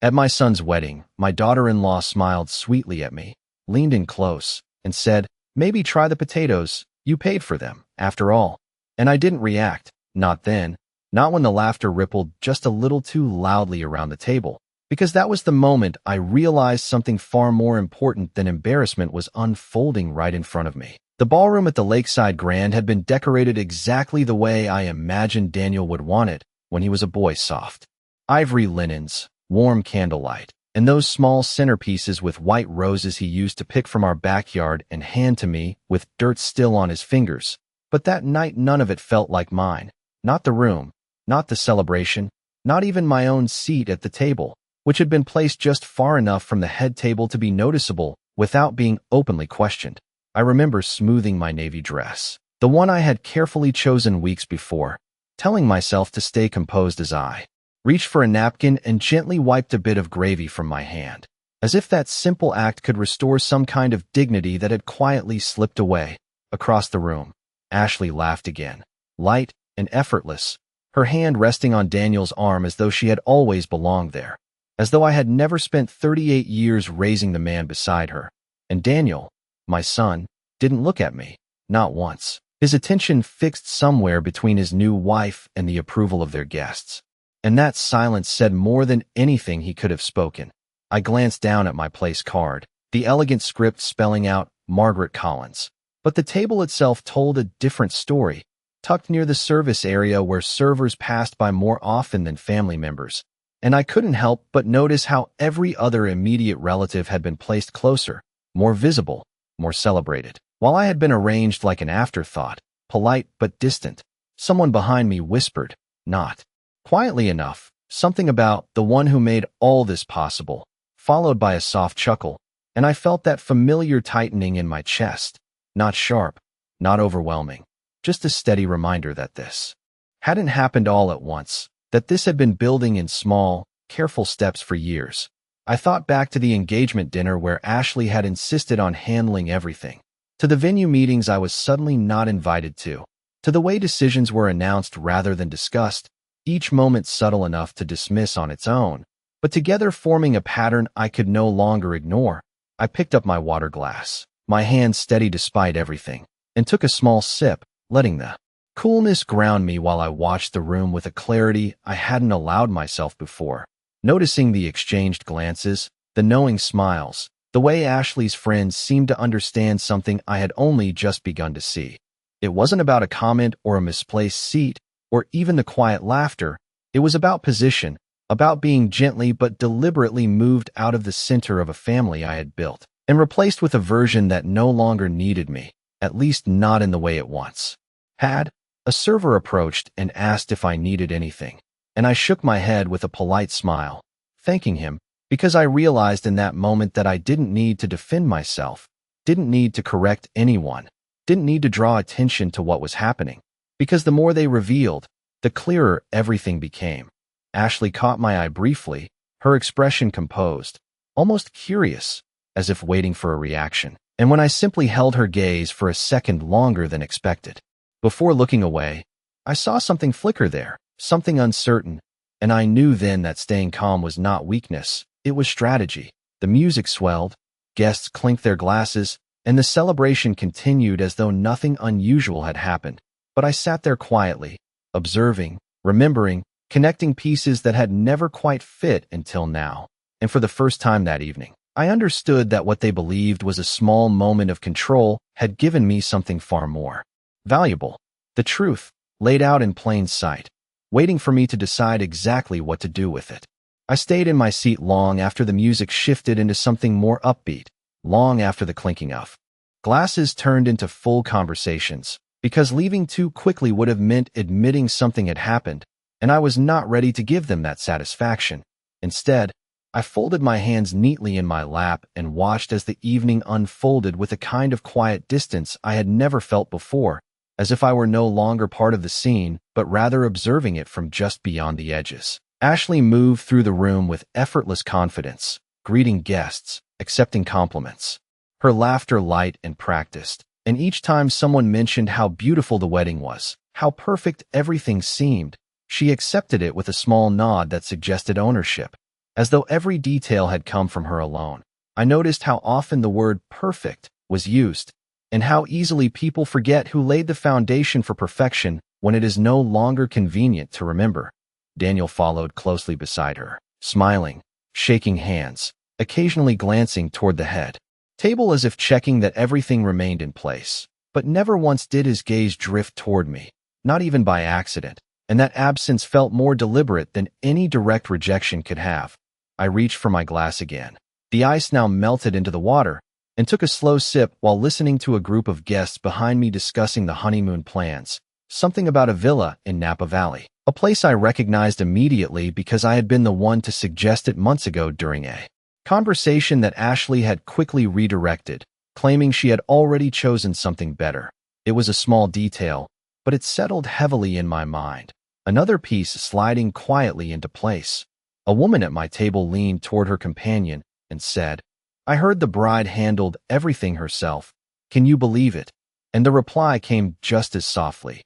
At my son's wedding, my daughter-in-law smiled sweetly at me, leaned in close, and said, "Maybe try the potatoes. You paid for them, after all." And I didn't react. Not then. Not when the laughter rippled just a little too loudly around the table. Because that was the moment I realized something far more important than embarrassment was unfolding right in front of me. The ballroom at the Lakeside Grand had been decorated exactly the way I imagined Daniel would want it when he was a boy. Soft ivory linens, warm candlelight, and those small centerpieces with white roses he used to pick from our backyard and hand to me with dirt still on his fingers. But that night none of it felt like mine. Not the room, not the celebration, not even my own seat at the table, which had been placed just far enough from the head table to be noticeable without being openly questioned. I remember smoothing my navy dress, the one I had carefully chosen weeks before, telling myself to stay composed as I reached for a napkin and gently wiped a bit of gravy from my hand, as if that simple act could restore some kind of dignity that had quietly slipped away. Across the room, Ashley laughed again, light and effortless, her hand resting on Daniel's arm as though she had always belonged there, as though I had never spent 38 years raising the man beside her. And Daniel, my son, didn't look at me, not once. His attention fixed somewhere between his new wife and the approval of their guests. And that silence said more than anything he could have spoken. I glanced down at my place card, the elegant script spelling out Margaret Collins. But the table itself told a different story, tucked near the service area where servers passed by more often than family members. And I couldn't help but notice how every other immediate relative had been placed closer, more visible, more celebrated. While I had been arranged like an afterthought, polite but distant, someone behind me whispered, "Not quietly enough," something about "the one who made all this possible," followed by a soft chuckle, and I felt that familiar tightening in my chest. Not sharp, not overwhelming, just a steady reminder that this hadn't happened all at once, that this had been building in small, careful steps for years. I thought back to the engagement dinner where Ashley had insisted on handling everything, to the venue meetings I was suddenly not invited to the way decisions were announced rather than discussed, each moment subtle enough to dismiss on its own, but together forming a pattern I could no longer ignore. I picked up my water glass, my hand steady despite everything, and took a small sip, letting the coolness ground me while I watched the room with a clarity I hadn't allowed myself before, noticing the exchanged glances, the knowing smiles, the way Ashley's friends seemed to understand something I had only just begun to see. It wasn't about a comment or a misplaced seat, or even the quiet laughter. It was about position, about being gently but deliberately moved out of the center of a family I had built, and replaced with a version that no longer needed me, at least not in the way it once had. A server approached and asked if I needed anything, and I shook my head with a polite smile, thanking him, because I realized in that moment that I didn't need to defend myself, didn't need to correct anyone, didn't need to draw attention to what was happening, because the more they revealed, the clearer everything became. Ashley caught my eye briefly, her expression composed, almost curious, as if waiting for a reaction, and when I simply held her gaze for a second longer than expected, before looking away, I saw something flicker there, something uncertain, and I knew then that staying calm was not weakness, it was strategy. The music swelled, guests clinked their glasses, and the celebration continued as though nothing unusual had happened. But I sat there quietly, observing, remembering, connecting pieces that had never quite fit until now. And for the first time that evening, I understood that what they believed was a small moment of control had given me something far more valuable. The truth, laid out in plain sight, waiting for me to decide exactly what to do with it. I stayed in my seat long after the music shifted into something more upbeat, long after the clinking of glasses turned into full conversations, because leaving too quickly would have meant admitting something had happened, and I was not ready to give them that satisfaction. Instead, I folded my hands neatly in my lap and watched as the evening unfolded with a kind of quiet distance I had never felt before, as if I were no longer part of the scene, but rather observing it from just beyond the edges. Ashley moved through the room with effortless confidence, greeting guests, accepting compliments. Her laughter light and practiced, and each time someone mentioned how beautiful the wedding was, how perfect everything seemed, she accepted it with a small nod that suggested ownership. as though every detail had come from her alone. I noticed how often the word perfect was used, and how easily people forget who laid the foundation for perfection when it is no longer convenient to remember. Daniel followed closely beside her, smiling, shaking hands, occasionally glancing toward the head table as if checking that everything remained in place. But never once did his gaze drift toward me, not even by accident, and that absence felt more deliberate than any direct rejection could have. I reached for my glass again. The ice now melted into the water, and took a slow sip while listening to a group of guests behind me discussing the honeymoon plans, something about a villa in Napa Valley, a place I recognized immediately because I had been the one to suggest it months ago during a conversation that Ashley had quickly redirected, claiming she had already chosen something better. It was a small detail, but it settled heavily in my mind. Another piece sliding quietly into place. A woman at my table leaned toward her companion and said, "I heard the bride handled everything herself. Can you believe it?" And the reply came just as softly.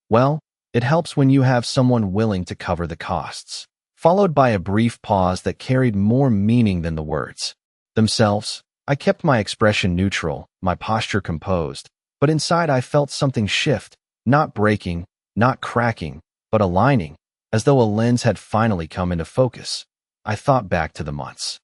"Well, it helps when you have someone willing to cover the costs." Followed by a brief pause that carried more meaning than the words themselves. I kept my expression neutral, my posture composed, but inside I felt something shift, not breaking, not cracking, but aligning, as though a lens had finally come into focus. I thought back to the months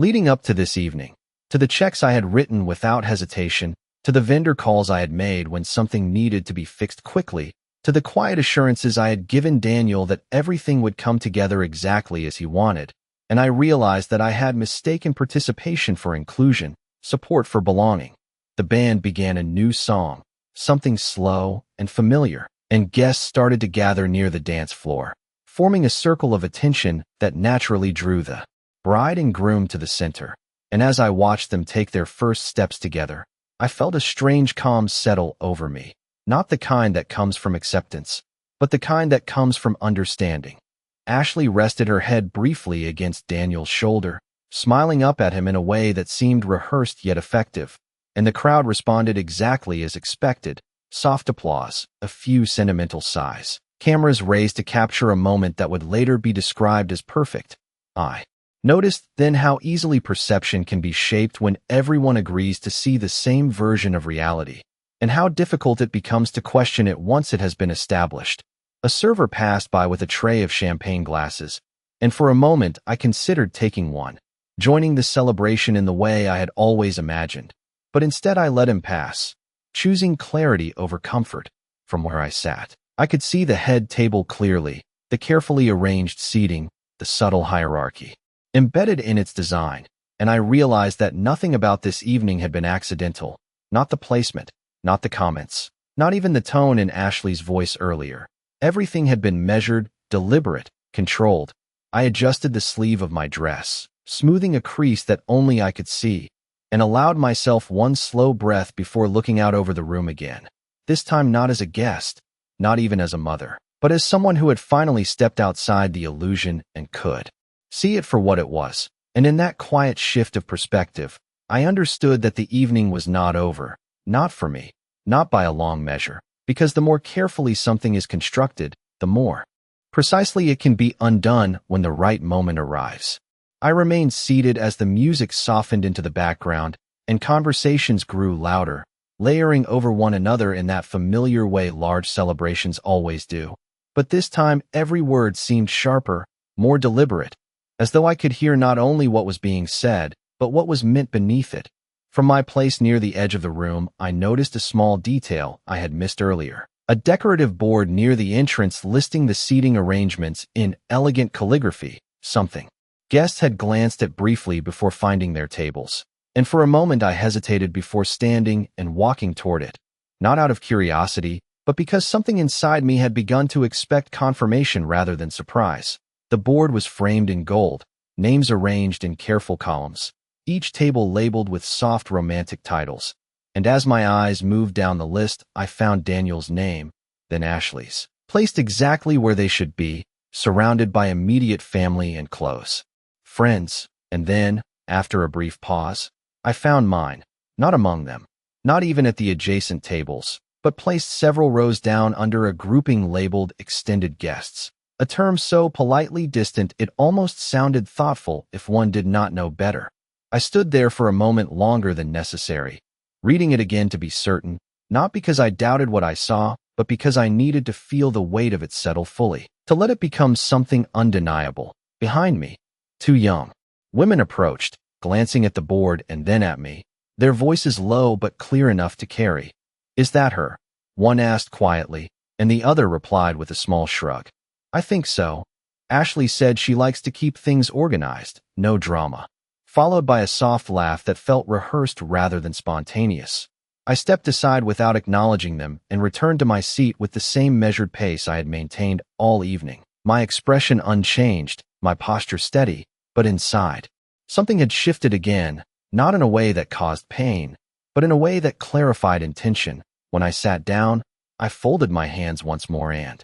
leading up to this evening, to the checks I had written without hesitation, to the vendor calls I had made when something needed to be fixed quickly, to the quiet assurances I had given Daniel that everything would come together exactly as he wanted, and I realized that I had mistaken participation for inclusion, support for belonging. The band began a new song, something slow and familiar, and guests started to gather near the dance floor, forming a circle of attention that naturally drew the bride and groom to the center. And as I watched them take their first steps together, I felt a strange calm settle over me. Not the kind that comes from acceptance, but the kind that comes from understanding. Ashley rested her head briefly against Daniel's shoulder, smiling up at him in a way that seemed rehearsed yet effective, and the crowd responded exactly as expected. Soft applause, a few sentimental sighs, cameras raised to capture a moment that would later be described as perfect. I noticed then how easily perception can be shaped when everyone agrees to see the same version of reality, and how difficult it becomes to question it once it has been established. A server passed by with a tray of champagne glasses, and for a moment I considered taking one, joining the celebration in the way I had always imagined. But instead I let him pass, choosing clarity over comfort. From where I sat, I could see the head table clearly, the carefully arranged seating, the subtle hierarchy embedded in its design, and I realized that nothing about this evening had been accidental, not the placement, not the comments, not even the tone in Ashley's voice earlier. Everything had been measured, deliberate, controlled. I adjusted the sleeve of my dress, smoothing a crease that only I could see, and allowed myself one slow breath before looking out over the room again. This time not as a guest, not even as a mother, but as someone who had finally stepped outside the illusion and could see it for what it was. And in that quiet shift of perspective, I understood that the evening was not over. Not for me, not by a long measure, because the more carefully something is constructed, the more precisely it can be undone when the right moment arrives. I remained seated as the music softened into the background and conversations grew louder, layering over one another in that familiar way large celebrations always do. But this time every word seemed sharper, more deliberate, as though I could hear not only what was being said, but what was meant beneath it. From my place near the edge of the room, I noticed a small detail I had missed earlier. A decorative board near the entrance listing the seating arrangements in elegant calligraphy, something guests had glanced at briefly before finding their tables. And for a moment I hesitated before standing and walking toward it, not out of curiosity, but because something inside me had begun to expect confirmation rather than surprise. The board was framed in gold, names arranged in careful columns, each table labeled with soft romantic titles. And as my eyes moved down the list, I found Daniel's name, then Ashley's, placed exactly where they should be, surrounded by immediate family and close friends. And then, after a brief pause, I found mine, not among them, not even at the adjacent tables, but placed several rows down under a grouping labeled extended guests. a term so politely distant it almost sounded thoughtful if one did not know better. I stood there for a moment longer than necessary, reading it again to be certain, not because I doubted what I saw, but because I needed to feel the weight of it settle fully, to let it become something undeniable. Behind me, two young women approached, glancing at the board and then at me, their voices low but clear enough to carry. "Is that her?" one asked quietly, and the other replied with a small shrug. "I think so." Ashley said she likes to keep things organized, no drama, followed by a soft laugh that felt rehearsed rather than spontaneous. I stepped aside without acknowledging them and returned to my seat with the same measured pace I had maintained all evening, my expression unchanged, my posture steady, but inside, something had shifted again, not in a way that caused pain, but in a way that clarified intention. When I sat down, I folded my hands once more and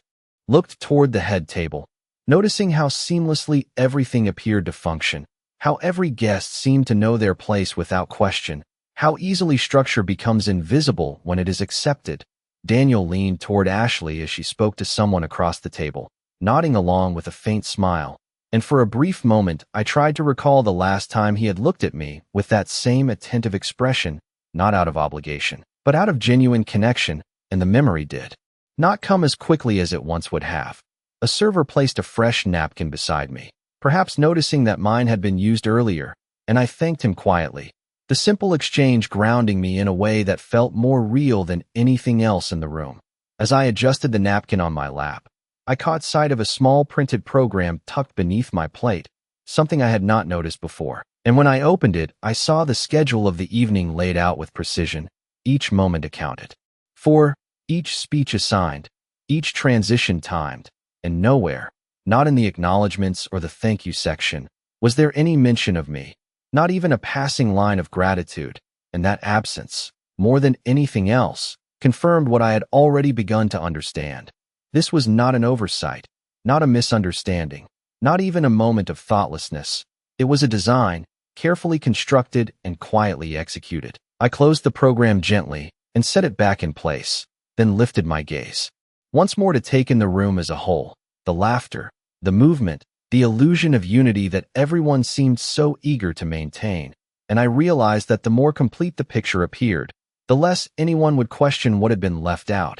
looked toward the head table, noticing how seamlessly everything appeared to function, how every guest seemed to know their place without question, how easily structure becomes invisible when it is accepted. Daniel leaned toward Ashley as she spoke to someone across the table, nodding along with a faint smile, and for a brief moment I tried to recall the last time he had looked at me with that same attentive expression, not out of obligation, but out of genuine connection, and the memory did not come as quickly as it once would have. A server placed a fresh napkin beside me, perhaps noticing that mine had been used earlier, and I thanked him quietly, the simple exchange grounding me in a way that felt more real than anything else in the room. As I adjusted the napkin on my lap, I caught sight of a small printed program tucked beneath my plate, something I had not noticed before. And when I opened it, I saw the schedule of the evening laid out with precision, each moment accounted for, each speech assigned, each transition timed, and nowhere, not in the acknowledgments or the thank you section, was there any mention of me, not even a passing line of gratitude, and that absence, more than anything else, confirmed what I had already begun to understand. This was not an oversight, not a misunderstanding, not even a moment of thoughtlessness. It was a design, carefully constructed and quietly executed. I closed the program gently and set it back in place, then lifted my gaze once more to take in the room as a whole, the laughter, the movement, the illusion of unity that everyone seemed so eager to maintain, and I realized that the more complete the picture appeared, the less anyone would question what had been left out.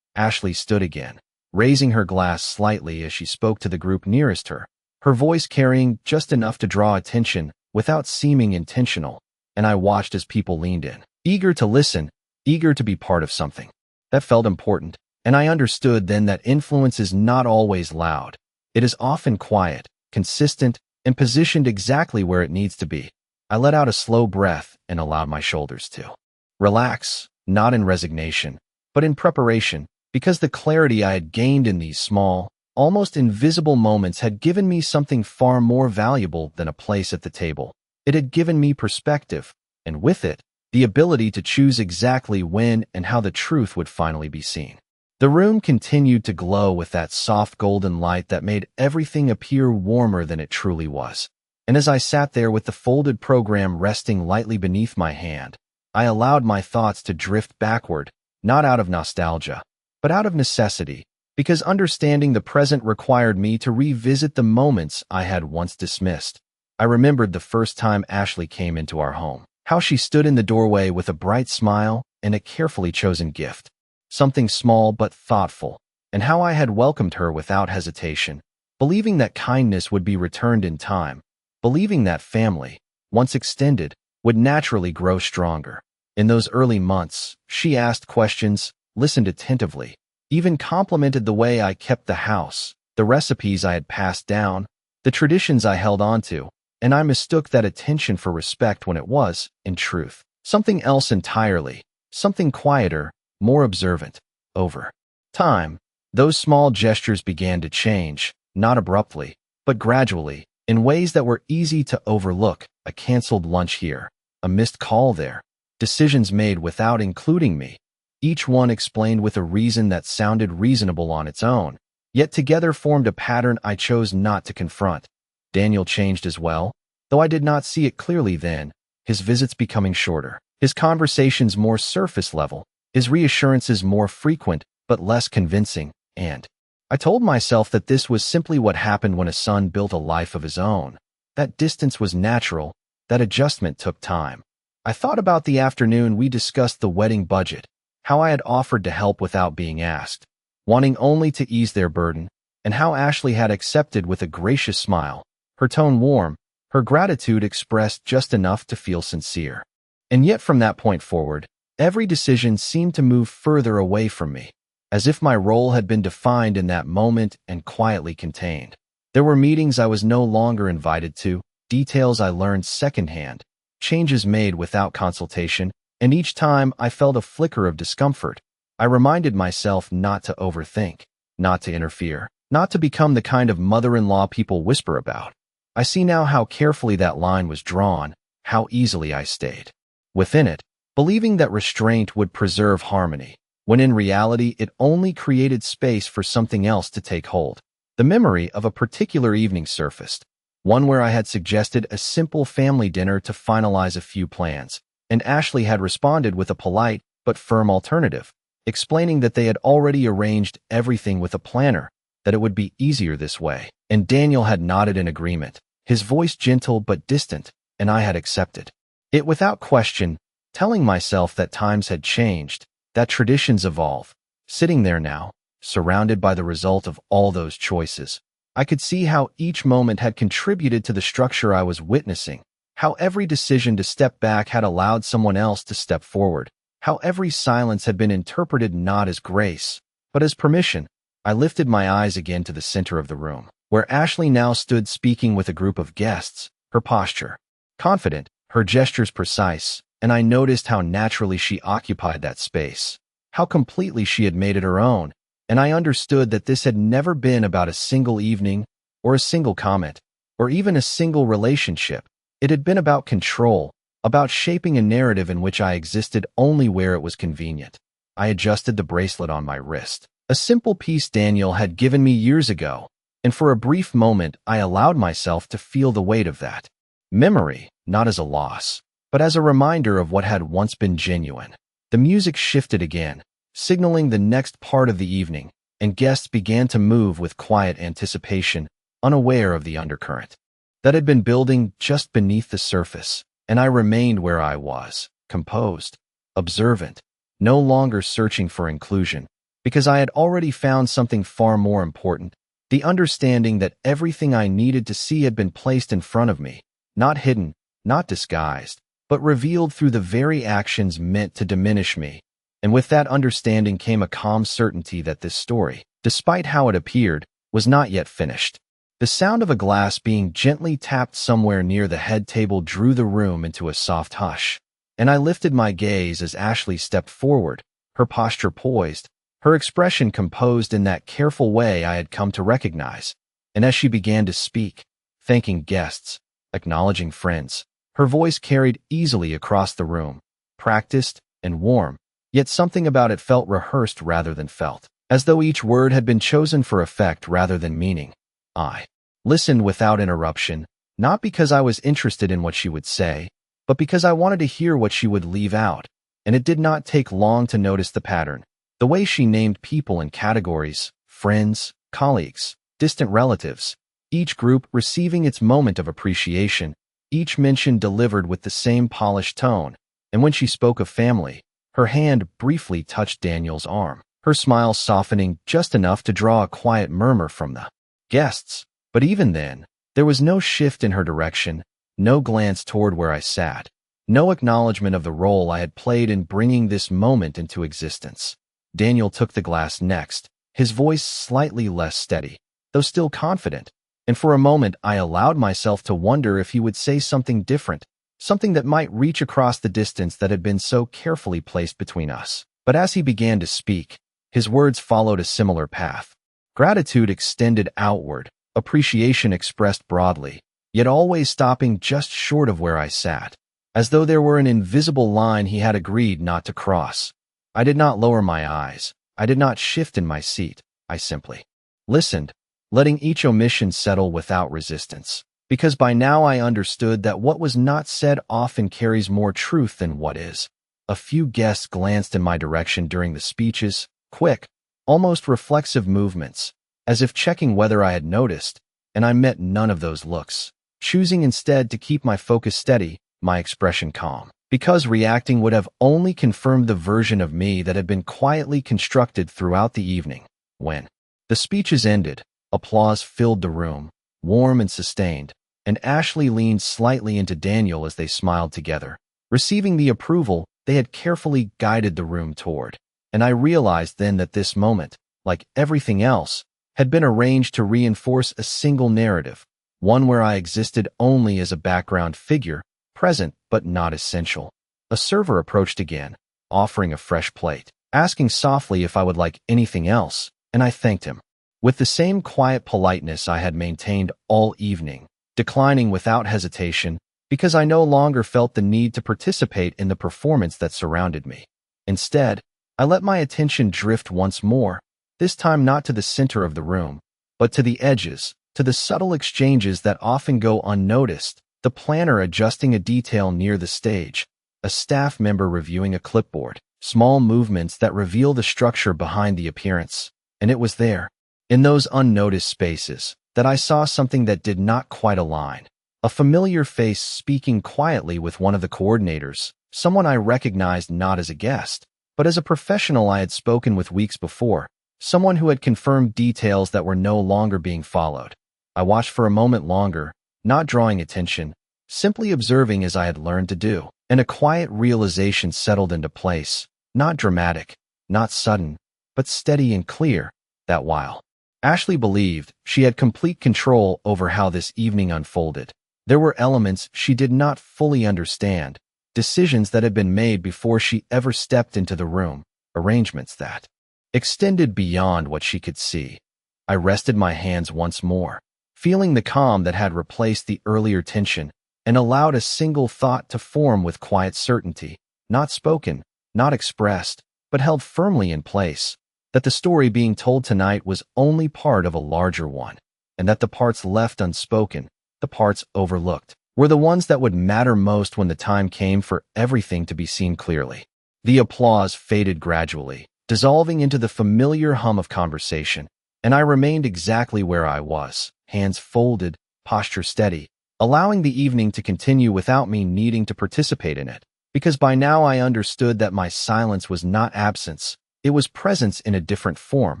Ashley stood again, raising her glass slightly as she spoke to the group nearest her, her voice carrying just enough to draw attention without seeming intentional, and I watched as people leaned in, eager to listen, eager to be part of something that felt important, and I understood then that influence is not always loud. It is often quiet, consistent, and positioned exactly where it needs to be. I let out a slow breath and allowed my shoulders to relax, not in resignation, but in preparation, because the clarity I had gained in these small, almost invisible moments had given me something far more valuable than a place at the table. It had given me perspective, and with it, the ability to choose exactly when and how the truth would finally be seen. The room continued to glow with that soft golden light that made everything appear warmer than it truly was. And as I sat there with the folded program resting lightly beneath my hand, I allowed my thoughts to drift backward, not out of nostalgia, but out of necessity, because understanding the present required me to revisit the moments I had once dismissed. I remembered the first time Ashley came into our home, how she stood in the doorway with a bright smile and a carefully chosen gift, something small but thoughtful, and how I had welcomed her without hesitation, believing that kindness would be returned in time, believing that family, once extended, would naturally grow stronger. In those early months, she asked questions, listened attentively, even complimented the way I kept the house, the recipes I had passed down, the traditions I held onto, and I mistook that attention for respect when it was, in truth, something else entirely, something quieter, more observant. Over time, those small gestures began to change, not abruptly, but gradually, in ways that were easy to overlook: a canceled lunch here, a missed call there, decisions made without including me, each one explained with a reason that sounded reasonable on its own, yet together formed a pattern I chose not to confront. Daniel changed as well, though I did not see it clearly then, his visits becoming shorter, his conversations more surface level, his reassurances more frequent but less convincing, and I told myself that this was simply what happened when a son built a life of his own. That distance was natural, that adjustment took time. I thought about the afternoon we discussed the wedding budget, how I had offered to help without being asked, wanting only to ease their burden, and how Ashley had accepted with a gracious smile, her tone warm, her gratitude expressed just enough to feel sincere. And yet from that point forward, every decision seemed to move further away from me, as if my role had been defined in that moment and quietly contained. There were meetings I was no longer invited to, details I learned secondhand, changes made without consultation, and each time I felt a flicker of discomfort, I reminded myself not to overthink, not to interfere, not to become the kind of mother-in-law people whisper about. I see now how carefully that line was drawn, how easily I stayed within it, believing that restraint would preserve harmony, when in reality it only created space for something else to take hold. The memory of a particular evening surfaced, one where I had suggested a simple family dinner to finalize a few plans, and Ashley had responded with a polite but firm alternative, explaining that they had already arranged everything with a planner, that it would be easier this way. And Daniel had nodded in agreement, his voice gentle but distant, and I had accepted it without question, telling myself that times had changed, that traditions evolve. Sitting there now, surrounded by the result of all those choices, I could see how each moment had contributed to the structure I was witnessing, how every decision to step back had allowed someone else to step forward, how every silence had been interpreted not as grace, but as permission. I lifted my eyes again to the center of the room, where Ashley now stood speaking with a group of guests, her posture confident, her gestures precise, and I noticed how naturally she occupied that space, how completely she had made it her own, and I understood that this had never been about a single evening, or a single comment, or even a single relationship. It had been about control, about shaping a narrative in which I existed only where it was convenient. I adjusted the bracelet on my wrist, a simple piece Daniel had given me years ago, and for a brief moment I allowed myself to feel the weight of that memory, not as a loss, but as a reminder of what had once been genuine. The music shifted again, signaling the next part of the evening, and guests began to move with quiet anticipation, unaware of the undercurrent that had been building just beneath the surface, and I remained where I was, composed, observant, no longer searching for inclusion, because I had already found something far more important, the understanding that everything I needed to see had been placed in front of me, not hidden, not disguised, but revealed through the very actions meant to diminish me. And with that understanding came a calm certainty that this story, despite how it appeared, was not yet finished. The sound of a glass being gently tapped somewhere near the head table drew the room into a soft hush, and I lifted my gaze as Ashley stepped forward, her posture poised, her expression composed in that careful way I had come to recognize. And as she began to speak, thanking guests, acknowledging friends, her voice carried easily across the room, practiced and warm, yet something about it felt rehearsed rather than felt, as though each word had been chosen for effect rather than meaning. I listened without interruption, not because I was interested in what she would say, but because I wanted to hear what she would leave out, and it did not take long to notice the pattern. The way she named people in categories, friends, colleagues, distant relatives, each group receiving its moment of appreciation, each mention delivered with the same polished tone, and when she spoke of family, her hand briefly touched Daniel's arm, her smile softening just enough to draw a quiet murmur from the guests. But even then, there was no shift in her direction, no glance toward where I sat, no acknowledgement of the role I had played in bringing this moment into existence. Daniel took the glass next, his voice slightly less steady, though still confident, and for a moment I allowed myself to wonder if he would say something different, something that might reach across the distance that had been so carefully placed between us. But as he began to speak, his words followed a similar path. Gratitude extended outward, appreciation expressed broadly, yet always stopping just short of where I sat, as though there were an invisible line he had agreed not to cross. I did not lower my eyes. I did not shift in my seat. I simply listened, letting each omission settle without resistance, because by now I understood that what was not said often carries more truth than what is. A few guests glanced in my direction during the speeches, quick, almost reflexive movements, as if checking whether I had noticed, and I met none of those looks, choosing instead to keep my focus steady, my expression calm, because reacting would have only confirmed the version of me that had been quietly constructed throughout the evening. When the speeches ended, applause filled the room, warm and sustained, and Ashley leaned slightly into Daniel as they smiled together, receiving the approval they had carefully guided the room toward. And I realized then that this moment, like everything else, had been arranged to reinforce a single narrative, one where I existed only as a background figure, present but not essential. A server approached again, offering a fresh plate, asking softly if I would like anything else, and I thanked him. With the same quiet politeness I had maintained all evening, declining without hesitation, because I no longer felt the need to participate in the performance that surrounded me. Instead, I let my attention drift once more, this time not to the center of the room, but to the edges, to the subtle exchanges that often go unnoticed, the planner adjusting a detail near the stage, a staff member reviewing a clipboard, small movements that reveal the structure behind the appearance. And it was there, in those unnoticed spaces, that I saw something that did not quite align. A familiar face speaking quietly with one of the coordinators, someone I recognized not as a guest, but as a professional I had spoken with weeks before, someone who had confirmed details that were no longer being followed. I watched for a moment longer, not drawing attention, simply observing as I had learned to do, and a quiet realization settled into place, not dramatic, not sudden, but steady and clear, that while Ashley believed she had complete control over how this evening unfolded, there were elements she did not fully understand, decisions that had been made before she ever stepped into the room, arrangements that extended beyond what she could see. I rested my hands once more, feeling the calm that had replaced the earlier tension, and allowed a single thought to form with quiet certainty, not spoken, not expressed, but held firmly in place, that the story being told tonight was only part of a larger one, and that the parts left unspoken, the parts overlooked, were the ones that would matter most when the time came for everything to be seen clearly. The applause faded gradually, dissolving into the familiar hum of conversation, and I remained exactly where I was, hands folded, posture steady, allowing the evening to continue without me needing to participate in it, because by now I understood that my silence was not absence, it was presence in a different form.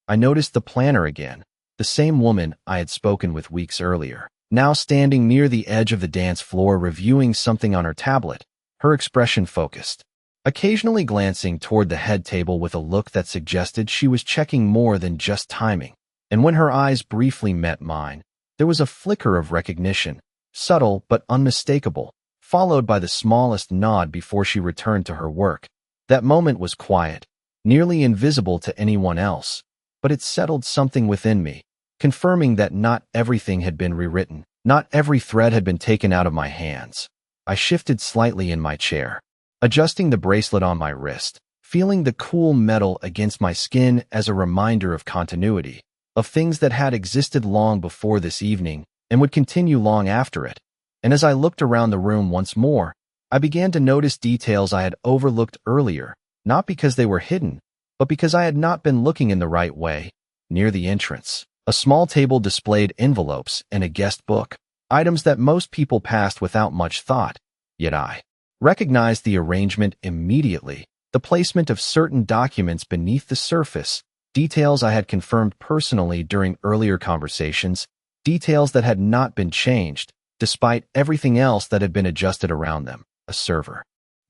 I noticed the planner again, the same woman I had spoken with weeks earlier, now standing near the edge of the dance floor reviewing something on her tablet, her expression focused, occasionally glancing toward the head table with a look that suggested she was checking more than just timing. And when her eyes briefly met mine, there was a flicker of recognition, subtle but unmistakable, followed by the smallest nod before she returned to her work. That moment was quiet, nearly invisible to anyone else, but it settled something within me, confirming that not everything had been rewritten, not every thread had been taken out of my hands. I shifted slightly in my chair, adjusting the bracelet on my wrist, feeling the cool metal against my skin as a reminder of continuity, of things that had existed long before this evening and would continue long after it. And as I looked around the room once more, I began to notice details I had overlooked earlier, not because they were hidden, but because I had not been looking in the right way. Near the entrance, a small table displayed envelopes and a guest book, items that most people passed without much thought, yet I recognized the arrangement immediately, the placement of certain documents beneath the surface, details I had confirmed personally during earlier conversations, details that had not been changed, despite everything else that had been adjusted around them. A server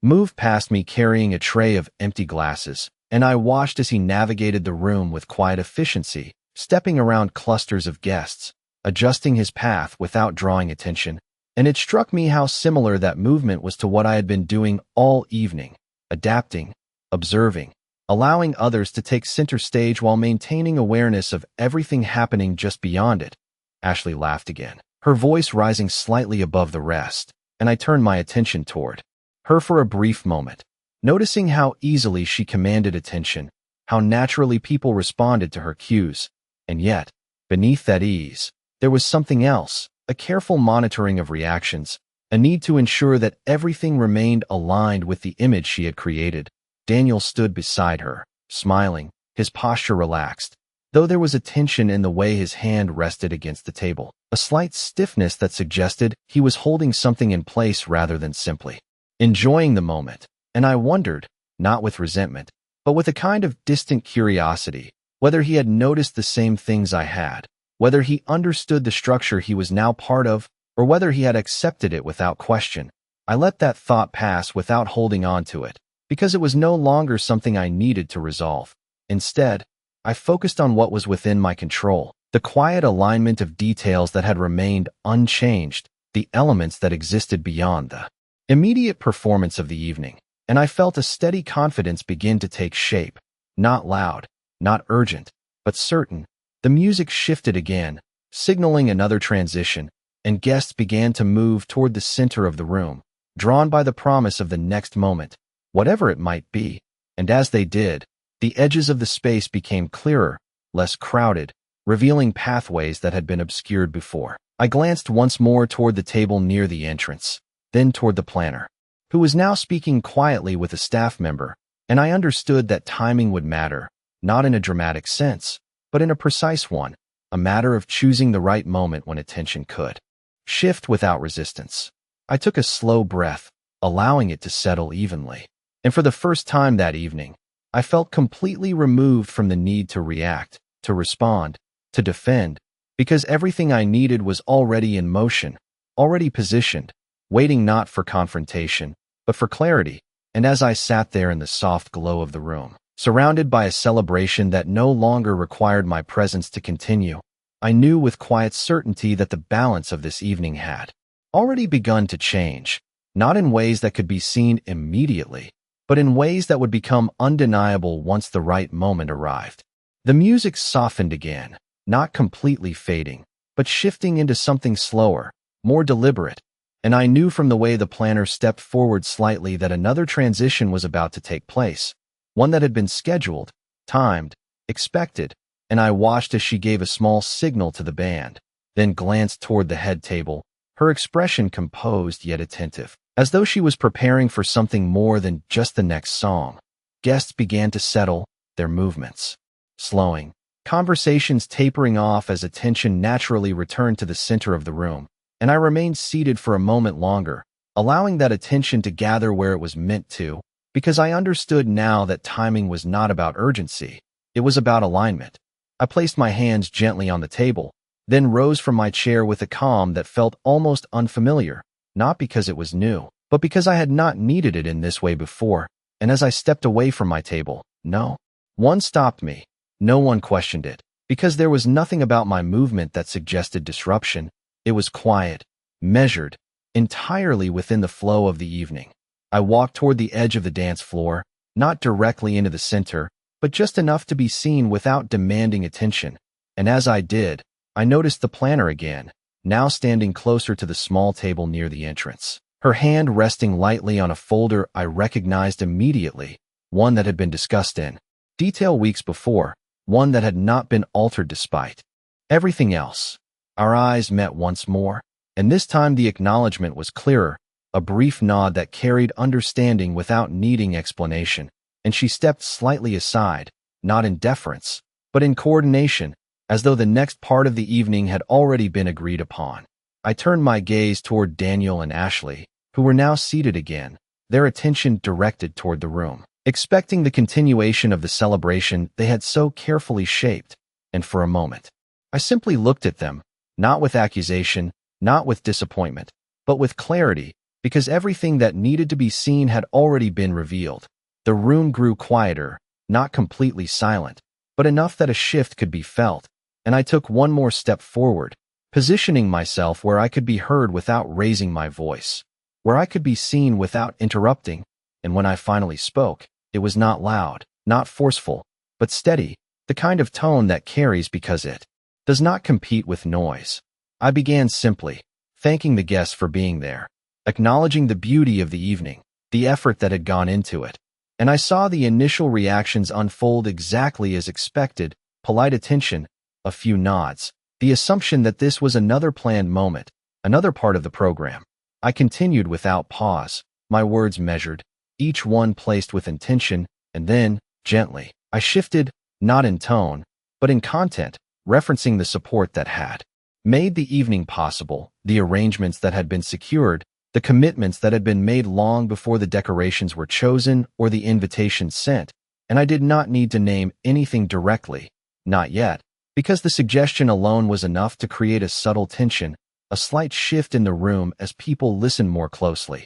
moved past me carrying a tray of empty glasses, and I watched as he navigated the room with quiet efficiency, stepping around clusters of guests, adjusting his path without drawing attention. And it struck me how similar that movement was to what I had been doing all evening, adapting, observing, allowing others to take center stage while maintaining awareness of everything happening just beyond it. Ashley laughed again, her voice rising slightly above the rest, and I turned my attention toward her for a brief moment, noticing how easily she commanded attention, how naturally people responded to her cues. And yet, beneath that ease, there was something else, a careful monitoring of reactions, a need to ensure that everything remained aligned with the image she had created. Daniel stood beside her, smiling, his posture relaxed, though there was a tension in the way his hand rested against the table, a slight stiffness that suggested he was holding something in place rather than simply enjoying the moment. And I wondered, not with resentment, but with a kind of distant curiosity, whether he had noticed the same things I had, whether he understood the structure he was now part of, or whether he had accepted it without question. I let that thought pass without holding on to it, because it was no longer something I needed to resolve. Instead, I focused on what was within my control, the quiet alignment of details that had remained unchanged, the elements that existed beyond the immediate performance of the evening, and I felt a steady confidence begin to take shape, not loud, not urgent, but certain. The music shifted again, signaling another transition, and guests began to move toward the center of the room, drawn by the promise of the next moment, whatever it might be. And as they did, the edges of the space became clearer, less crowded, revealing pathways that had been obscured before. I glanced once more toward the table near the entrance, then toward the planner, who was now speaking quietly with a staff member, and I understood that timing would matter, not in a dramatic sense, but in a precise one, a matter of choosing the right moment when attention could shift without resistance. I took a slow breath, allowing it to settle evenly. And for the first time that evening, I felt completely removed from the need to react, to respond, to defend, because everything I needed was already in motion, already positioned, waiting not for confrontation, but for clarity. And as I sat there in the soft glow of the room, surrounded by a celebration that no longer required my presence to continue, I knew with quiet certainty that the balance of this evening had already begun to change, not in ways that could be seen immediately, but in ways that would become undeniable once the right moment arrived. The music softened again, not completely fading, but shifting into something slower, more deliberate, and I knew from the way the planner stepped forward slightly that another transition was about to take place, one that had been scheduled, timed, expected, and I watched as she gave a small signal to the band, then glanced toward the head table, her expression composed yet attentive, as though she was preparing for something more than just the next song. Guests began to settle, their movements slowing, conversations tapering off as attention naturally returned to the center of the room, and I remained seated for a moment longer, allowing that attention to gather where it was meant to, because I understood now that timing was not about urgency, it was about alignment. I placed my hands gently on the table, then rose from my chair with a calm that felt almost unfamiliar, not because it was new, but because I had not needed it in this way before. And as I stepped away from my table, no one stopped me, no one questioned it, because there was nothing about my movement that suggested disruption. It was quiet, measured, entirely within the flow of the evening. I walked toward the edge of the dance floor, not directly into the center, but just enough to be seen without demanding attention. And as I did, I noticed the planner again, now standing closer to the small table near the entrance, her hand resting lightly on a folder I recognized immediately, one that had been discussed in detail weeks before, one that had not been altered despite everything else. Our eyes met once more, and this time the acknowledgement was clearer, a brief nod that carried understanding without needing explanation, and she stepped slightly aside, not in deference, but in coordination, as though the next part of the evening had already been agreed upon. I turned my gaze toward Daniel and Ashley, who were now seated again, their attention directed toward the room, expecting the continuation of the celebration they had so carefully shaped. And for a moment, I simply looked at them, not with accusation, not with disappointment, but with clarity, because everything that needed to be seen had already been revealed. The room grew quieter, not completely silent, but enough that a shift could be felt, and I took one more step forward, positioning myself where I could be heard without raising my voice, where I could be seen without interrupting. And when I finally spoke, it was not loud, not forceful, but steady, the kind of tone that carries because it does not compete with noise. I began simply, thanking the guests for being there, acknowledging the beauty of the evening, the effort that had gone into it. And I saw the initial reactions unfold exactly as expected: polite attention, a few nods, the assumption that this was another planned moment, another part of the program. I continued without pause, my words measured, each one placed with intention, and then, gently, I shifted, not in tone, but in content, referencing the support that had made the evening possible, the arrangements that had been secured, the commitments that had been made long before the decorations were chosen or the invitations sent, and I did not need to name anything directly, not yet, because the suggestion alone was enough to create a subtle tension, a slight shift in the room as people listened more closely.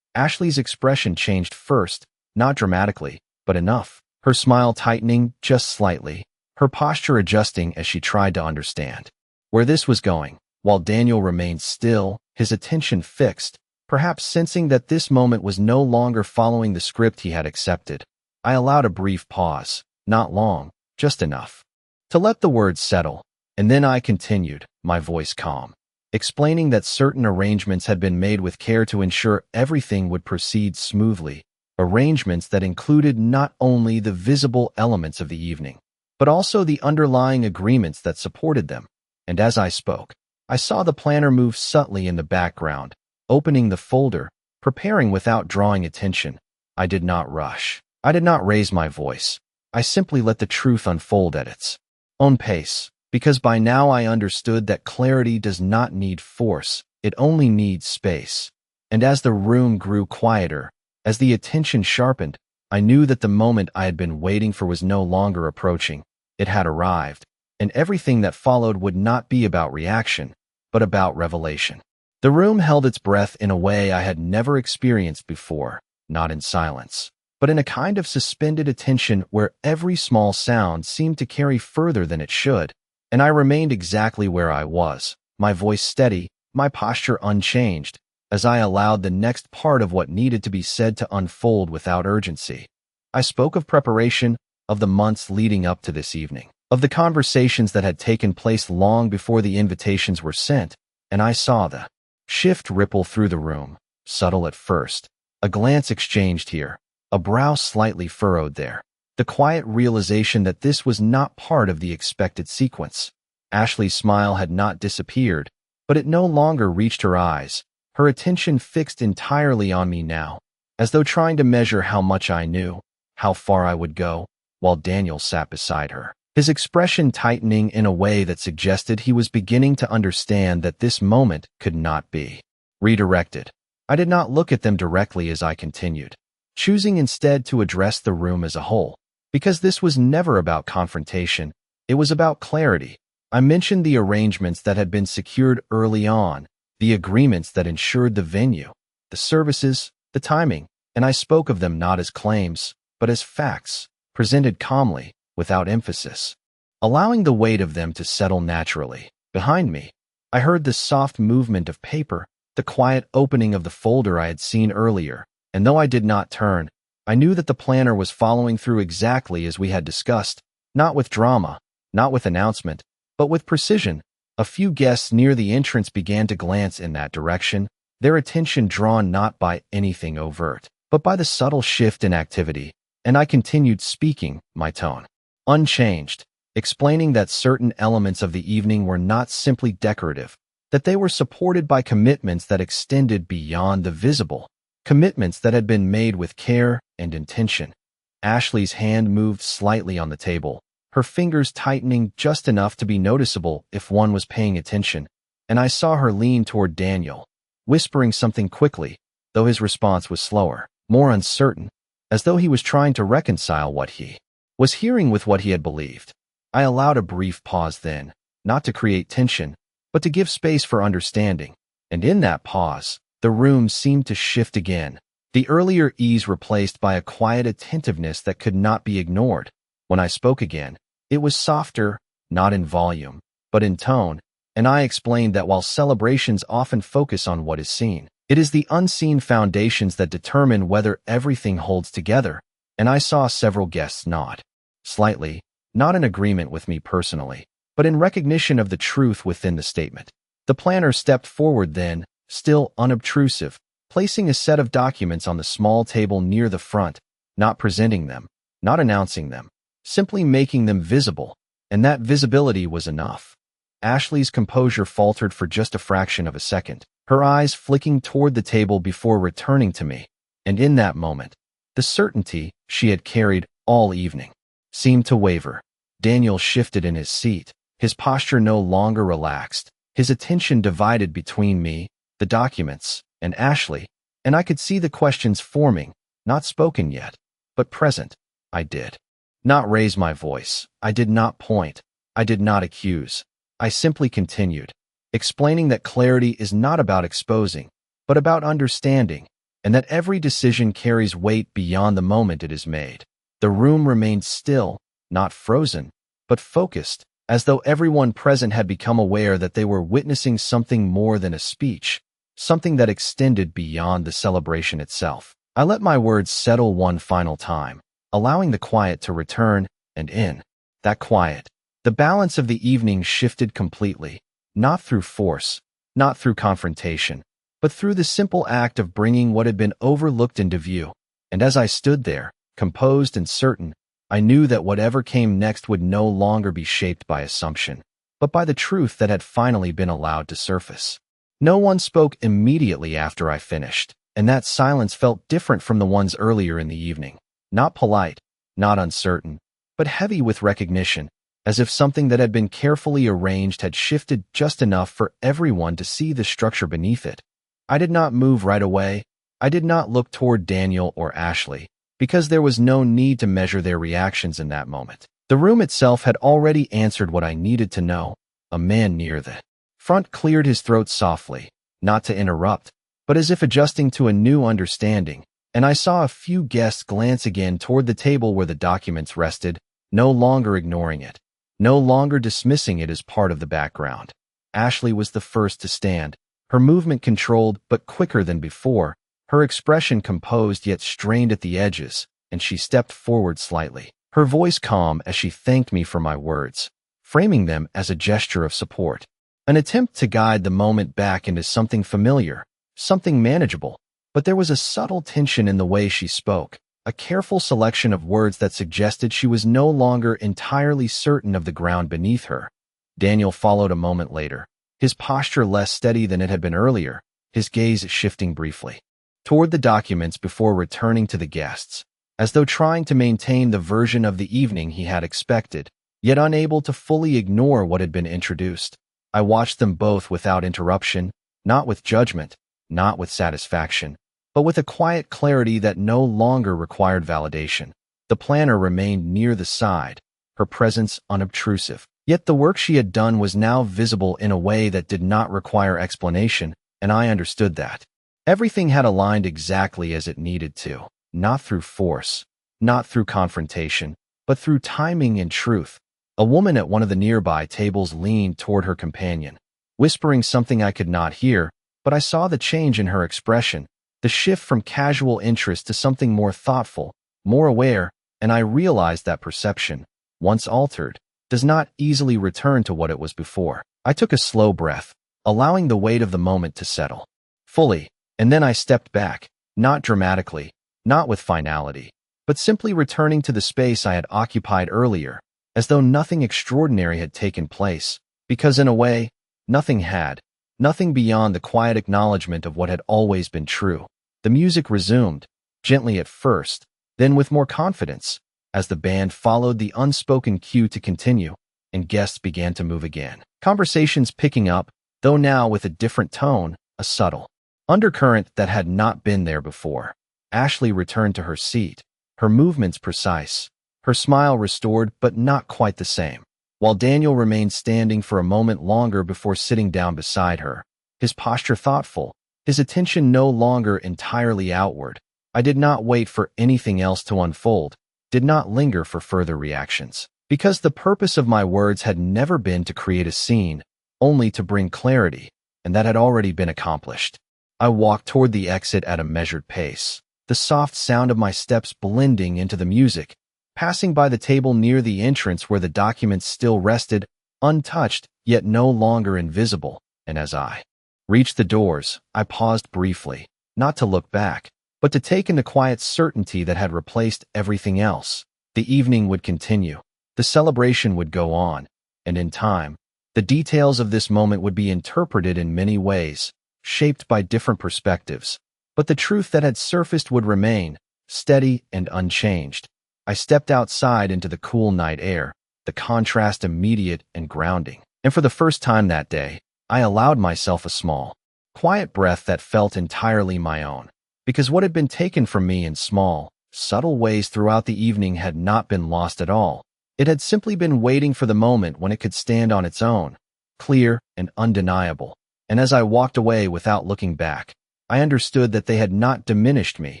Ashley's expression changed first, not dramatically, but enough. Her smile tightening just slightly, her posture adjusting as she tried to understand where this was going, while Daniel remained still, his attention fixed, perhaps sensing that this moment was no longer following the script he had accepted. I allowed a brief pause, not long, just enough to let the words settle, and then I continued, my voice calm, explaining that certain arrangements had been made with care to ensure everything would proceed smoothly, arrangements that included not only the visible elements of the evening, but also the underlying agreements that supported them. And as I spoke, I saw the planner move subtly in the background, opening the folder, preparing without drawing attention. I did not rush. I did not raise my voice. I simply let the truth unfold at its own pace, because by now I understood that clarity does not need force, it only needs space. And as the room grew quieter, as the attention sharpened, I knew that the moment I had been waiting for was no longer approaching. It had arrived, and everything that followed would not be about reaction, but about revelation. The room held its breath in a way I had never experienced before, not in silence, but in a kind of suspended attention where every small sound seemed to carry further than it should, and I remained exactly where I was, my voice steady, my posture unchanged, as I allowed the next part of what needed to be said to unfold without urgency. I spoke of preparation, of the months leading up to this evening, of the conversations that had taken place long before the invitations were sent, and I saw the shift ripple through the room, subtle at first, a glance exchanged here, a brow slightly furrowed there, the quiet realization that this was not part of the expected sequence. Ashley's smile had not disappeared, but it no longer reached her eyes, her attention fixed entirely on me now, as though trying to measure how much I knew, how far I would go, while Daniel sat beside her, his expression tightening in a way that suggested he was beginning to understand that this moment could not be redirected. I did not look at them directly as I continued, choosing instead to address the room as a whole, because this was never about confrontation, it was about clarity. I mentioned the arrangements that had been secured early on, the agreements that ensured the venue, the services, the timing, and I spoke of them not as claims, but as facts, presented calmly, without emphasis, allowing the weight of them to settle naturally. Behind me, I heard the soft movement of paper, the quiet opening of the folder I had seen earlier, and though I did not turn, I knew that the planner was following through exactly as we had discussed, not with drama, not with announcement, but with precision. A few guests near the entrance began to glance in that direction, their attention drawn not by anything overt, but by the subtle shift in activity, and I continued speaking, my tone unchanged, explaining that certain elements of the evening were not simply decorative, that they were supported by commitments that extended beyond the visible, commitments that had been made with care and intention. Ashley's hand moved slightly on the table, her fingers tightening just enough to be noticeable if one was paying attention, and I saw her lean toward Daniel, whispering something quickly, though his response was slower, more uncertain, as though he was trying to reconcile what he was hearing with what he had believed. I allowed a brief pause then, not to create tension, but to give space for understanding, and in that pause, the room seemed to shift again, the earlier ease replaced by a quiet attentiveness that could not be ignored. When I spoke again, it was softer, not in volume, but in tone, and I explained that while celebrations often focus on what is seen, it is the unseen foundations that determine whether everything holds together, and I saw several guests nod slightly, not in agreement with me personally, but in recognition of the truth within the statement. The planner stepped forward then, still unobtrusive, placing a set of documents on the small table near the front, not presenting them, not announcing them, simply making them visible, and that visibility was enough. Ashley's composure faltered for just a fraction of a second, her eyes flicking toward the table before returning to me, and in that moment, the certainty she had carried all evening seemed to waver. Daniel shifted in his seat, his posture no longer relaxed, his attention divided between me, the documents, and Ashley, and I could see the questions forming, not spoken yet, but present. I did not raise my voice. I did not point. I did not accuse. I simply continued, explaining that clarity is not about exposing, but about understanding, and that every decision carries weight beyond the moment it is made. The room remained still, not frozen, but focused, as though everyone present had become aware that they were witnessing something more than a speech, something that extended beyond the celebration itself. I let my words settle one final time, allowing the quiet to return, and in that quiet, the balance of the evening shifted completely, not through force, not through confrontation, but through the simple act of bringing what had been overlooked into view. And as I stood there, composed and certain, I knew that whatever came next would no longer be shaped by assumption, but by the truth that had finally been allowed to surface. No one spoke immediately after I finished, and that silence felt different from the ones earlier in the evening. Not polite, not uncertain, but heavy with recognition, as if something that had been carefully arranged had shifted just enough for everyone to see the structure beneath it. I did not move right away. I did not look toward Daniel or Ashley, because there was no need to measure their reactions in that moment. The room itself had already answered what I needed to know. A man near the front cleared his throat softly, not to interrupt, but as if adjusting to a new understanding, and I saw a few guests glance again toward the table where the documents rested, no longer ignoring it, no longer dismissing it as part of the background. Ashley was the first to stand, her movement controlled but quicker than before, her expression composed yet strained at the edges, and she stepped forward slightly, her voice calm as she thanked me for my words, framing them as a gesture of support. An attempt to guide the moment back into something familiar, something manageable, but there was a subtle tension in the way she spoke, a careful selection of words that suggested she was no longer entirely certain of the ground beneath her. Daniel followed a moment later, his posture less steady than it had been earlier, his gaze shifting briefly toward the documents before returning to the guests, as though trying to maintain the version of the evening he had expected, yet unable to fully ignore what had been introduced. I watched them both without interruption, not with judgment, not with satisfaction, but with a quiet clarity that no longer required validation. The planner remained near the side, her presence unobtrusive. Yet the work she had done was now visible in a way that did not require explanation, and I understood that. Everything had aligned exactly as it needed to, not through force, not through confrontation, but through timing and truth. A woman at one of the nearby tables leaned toward her companion, whispering something I could not hear, but I saw the change in her expression, the shift from casual interest to something more thoughtful, more aware, and I realized that perception, once altered, does not easily return to what it was before. I took a slow breath, allowing the weight of the moment to settle fully, and then I stepped back, not dramatically, not with finality, but simply returning to the space I had occupied earlier, as though nothing extraordinary had taken place, because in a way, nothing had, nothing beyond the quiet acknowledgement of what had always been true. The music resumed, gently at first, then with more confidence, as the band followed the unspoken cue to continue, and guests began to move again. Conversations picking up, though now with a different tone, a subtle undercurrent that had not been there before. Ashley returned to her seat, her movements precise, her smile restored but not quite the same, while Daniel remained standing for a moment longer before sitting down beside her, his posture thoughtful, his attention no longer entirely outward. I did not wait for anything else to unfold, did not linger for further reactions, because the purpose of my words had never been to create a scene, only to bring clarity, and that had already been accomplished. I walked toward the exit at a measured pace, the soft sound of my steps blending into the music, passing by the table near the entrance where the documents still rested, untouched yet no longer invisible, and as I reached the doors, I paused briefly, not to look back, but to take in the quiet certainty that had replaced everything else. The evening would continue, the celebration would go on, and in time, the details of this moment would be interpreted in many ways, shaped by different perspectives, but the truth that had surfaced would remain, steady and unchanged. I stepped outside into the cool night air, the contrast immediate and grounding. And for the first time that day, I allowed myself a small, quiet breath that felt entirely my own. Because what had been taken from me in small, subtle ways throughout the evening had not been lost at all. It had simply been waiting for the moment when it could stand on its own, clear and undeniable. And as I walked away without looking back, I understood that they had not diminished me.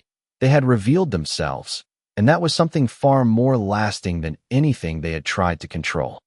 They had revealed themselves, and that was something far more lasting than anything they had tried to control.